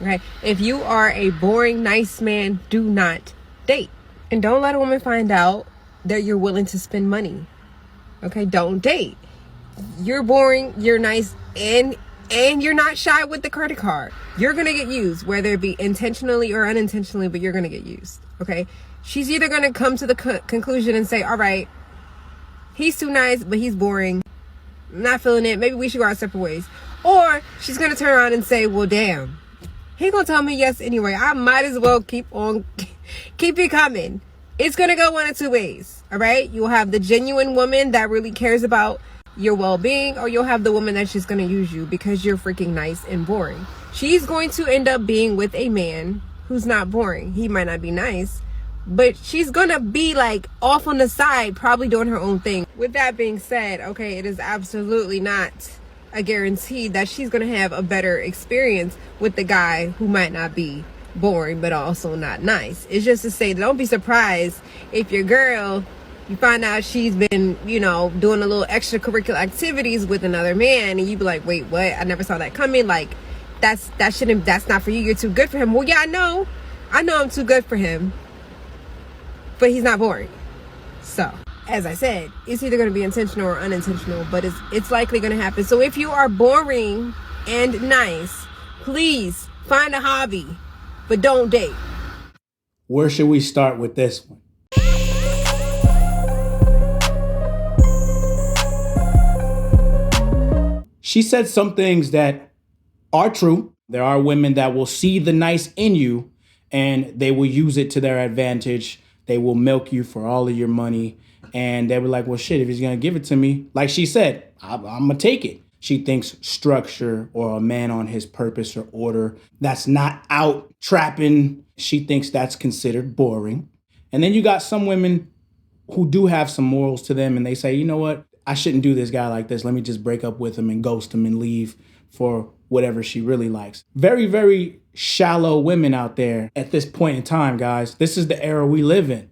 Okay? If you are a boring, nice man, do not date. And don't let a woman find out that you're willing to spend money. Okay? Don't date. You're boring, you're nice, and you're not shy with the credit card. You're gonna get used, whether it be intentionally or unintentionally, but you're gonna get used. Okay? She's either gonna come to the conclusion and say, all right, he's too nice, but he's boring. I'm not feeling it. Maybe we should go our separate ways. Or she's gonna turn around and say, well, damn, he gonna tell me yes anyway. I might as well keep it coming. It's gonna go one of two ways. All right? You'll have the genuine woman that really cares about your well-being, or you'll have the woman that's just gonna use you because you're freaking nice and boring. She's going to end up being with a man who's not boring. He might not be nice, but she's gonna be like off on the side, probably doing her own thing. With that being said, okay, it is absolutely not a guarantee that she's gonna have a better experience with the guy who might not be boring but also not nice. It's just to say, don't be surprised if your girl, you find out she's been, doing a little extracurricular activities with another man, and you be like, wait, what? I never saw that coming. Like, that's not for you. You're too good for him. Well, yeah, I know I'm too good for him, but he's not boring. So, as I said, it's either going to be intentional or unintentional, but it's likely going to happen. So if you are boring and nice, please find a hobby, but don't date. Where should we start with this one? She said some things that are true. There are women that will see the nice in you and they will use it to their advantage. They will milk you for all of your money. And they were like, well, shit, if he's going to give it to me, like she said, I'm going to take it. She thinks structure or a man on his purpose or order that's not out trapping, she thinks that's considered boring. And then you got some women who do have some morals to them and they say, you know what? I shouldn't do this guy like this. Let me just break up with him and ghost him and leave for whatever she really likes. Very, very shallow women out there at this point in time, guys. This is the era we live in.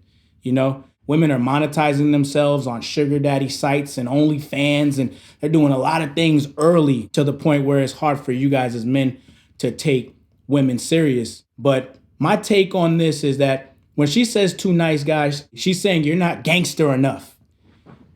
Women are monetizing themselves on sugar daddy sites and OnlyFans, and they're doing a lot of things early to the point where it's hard for you guys as men to take women serious. But my take on this is that when she says two nice guys, she's saying you're not gangster enough.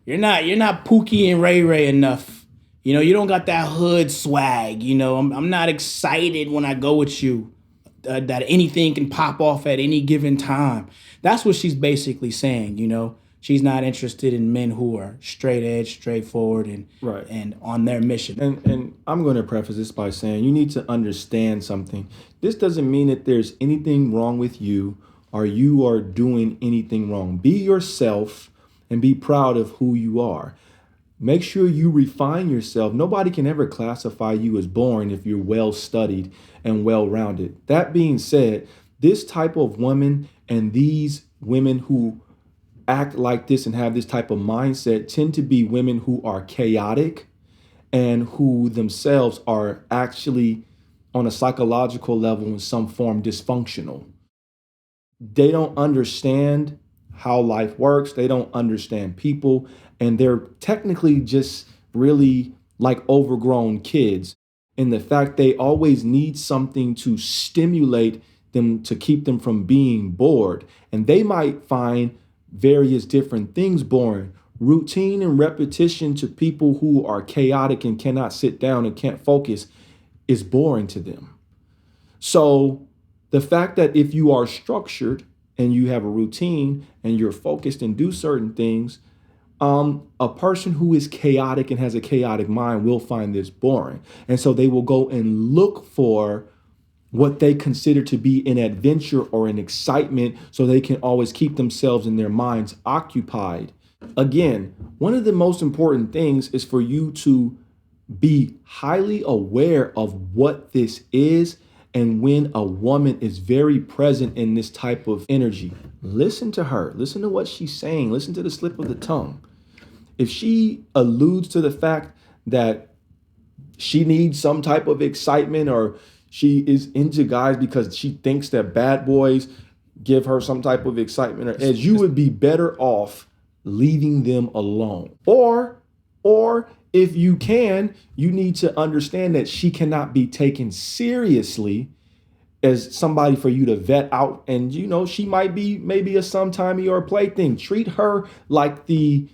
You're not Pookie and Ray Ray enough. You don't got that hood swag. I'm not excited when I go with you. That anything can pop off at any given time. That's what she's basically saying, She's not interested in men who are straight edge, straightforward, and right, and on their mission. And I'm going to preface this by saying you need to understand something. This doesn't mean that there's anything wrong with you or you are doing anything wrong. Be yourself and be proud of who you are. Make sure you refine yourself. Nobody can ever classify you as boring if you're well-studied and well-rounded. That being said, this type of woman and these women who act like this and have this type of mindset tend to be women who are chaotic and who themselves are actually on a psychological level in some form dysfunctional. They don't understand how life works. They don't understand people. And they're technically just really like overgrown kids in the fact they always need something to stimulate them to keep them from being bored. And they might find various different things boring. Routine and repetition to people who are chaotic and cannot sit down and can't focus is boring to them. So the fact that if you are structured and you have a routine and you're focused and do certain things, a person who is chaotic and has a chaotic mind will find this boring. And so they will go and look for what they consider to be an adventure or an excitement so they can always keep themselves and their minds occupied. Again, one of the most important things is for you to be highly aware of what this is. And when a woman is very present in this type of energy, listen to her. Listen to what she's saying. Listen to the slip of the tongue. If she alludes to the fact that she needs some type of excitement or she is into guys because she thinks that bad boys give her some type of excitement or edge, you would be better off leaving them alone. Or if you can, you need to understand that she cannot be taken seriously as somebody for you to vet out. And, she might be maybe a sometimey or a plaything. Treat her like the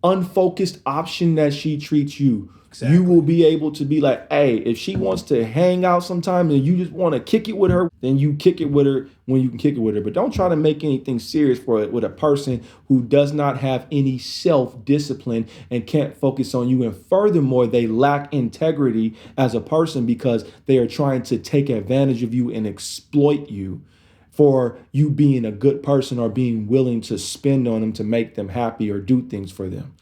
unfocused option that she treats you. Exactly. You will be able to be like, hey, if she wants to hang out sometime and you just want to kick it with her, then you kick it with her when you can kick it with her. But don't try to make anything serious for it with a person who does not have any self-discipline and can't focus on you. And furthermore, they lack integrity as a person because they are trying to take advantage of you and exploit you for you being a good person or being willing to spend on them to make them happy or do things for them.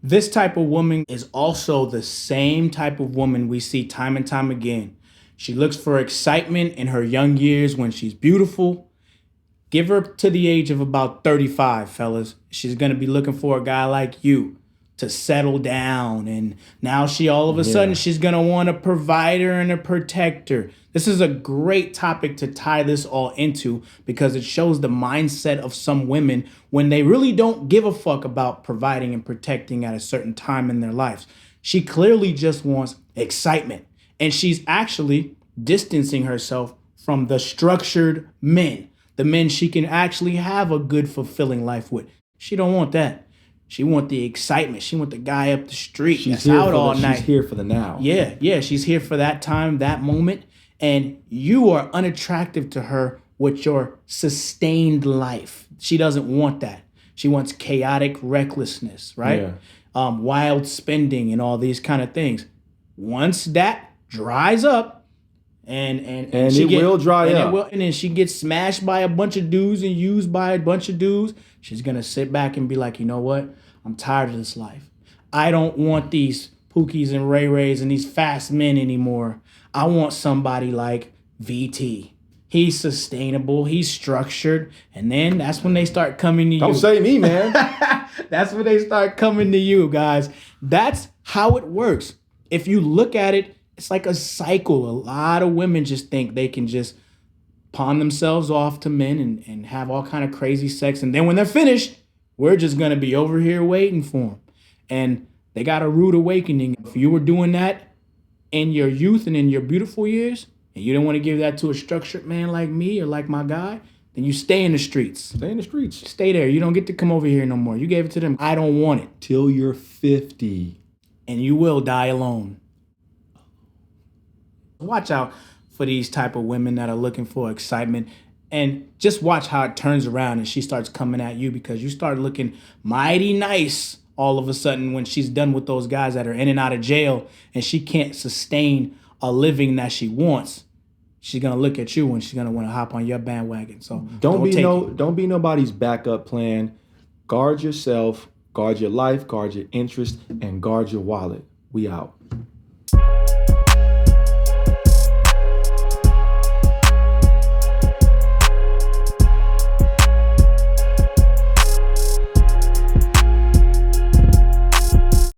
This type of woman is also the same type of woman we see time and time again. She looks for excitement in her young years when she's beautiful. Give her to the age of about 35, fellas. She's going to be looking for a guy like you to settle down. And now all of a sudden, she's going to want a provider and a protector. This is a great topic to tie this all into because it shows the mindset of some women when they really don't give a fuck about providing and protecting at a certain time in their lives. She clearly just wants excitement. And she's actually distancing herself from the structured men, the men she can actually have a good, fulfilling life with. She don't want that. She want the excitement. She want the guy up the street She's that's out all night. She's here for the now. Yeah. She's here for that time, that moment. And you are unattractive to her with your sustained life. She doesn't want that. She wants chaotic recklessness, right? Yeah. Wild spending and all these kind of things. Once that dries up, and it will dry up. And then she gets smashed by a bunch of dudes and used by a bunch of dudes, she's going to sit back and be like, you know what? I'm tired of this life. I don't want these Pookies and Ray Rays and these fast men anymore. I want somebody like VT. He's sustainable. He's structured. And then that's when they start coming to you. Don't say me, man. That's when they start coming to you, guys. That's how it works. If you look at it, it's like a cycle. A lot of women just think they can just pawn themselves off to men and have all kind of crazy sex. And then when they're finished, we're just going to be over here waiting for them. And they got a rude awakening. If you were doing that in your youth and in your beautiful years, and you don't want to give that to a structured man like me or like my guy, then you stay in the streets. Stay in the streets. Stay there. You don't get to come over here no more. You gave it to them. I don't want it. Till you're 50. And you will die alone. Watch out for these type of women that are looking for excitement. And just watch how it turns around and she starts coming at you because you start looking mighty nice all of a sudden when she's done with those guys that are in and out of jail and she can't sustain a living that she wants. She's gonna look at you and she's gonna want to hop on your bandwagon. So don't be nobody's backup plan. Guard yourself, guard your life, guard your interest, and guard your wallet. We out.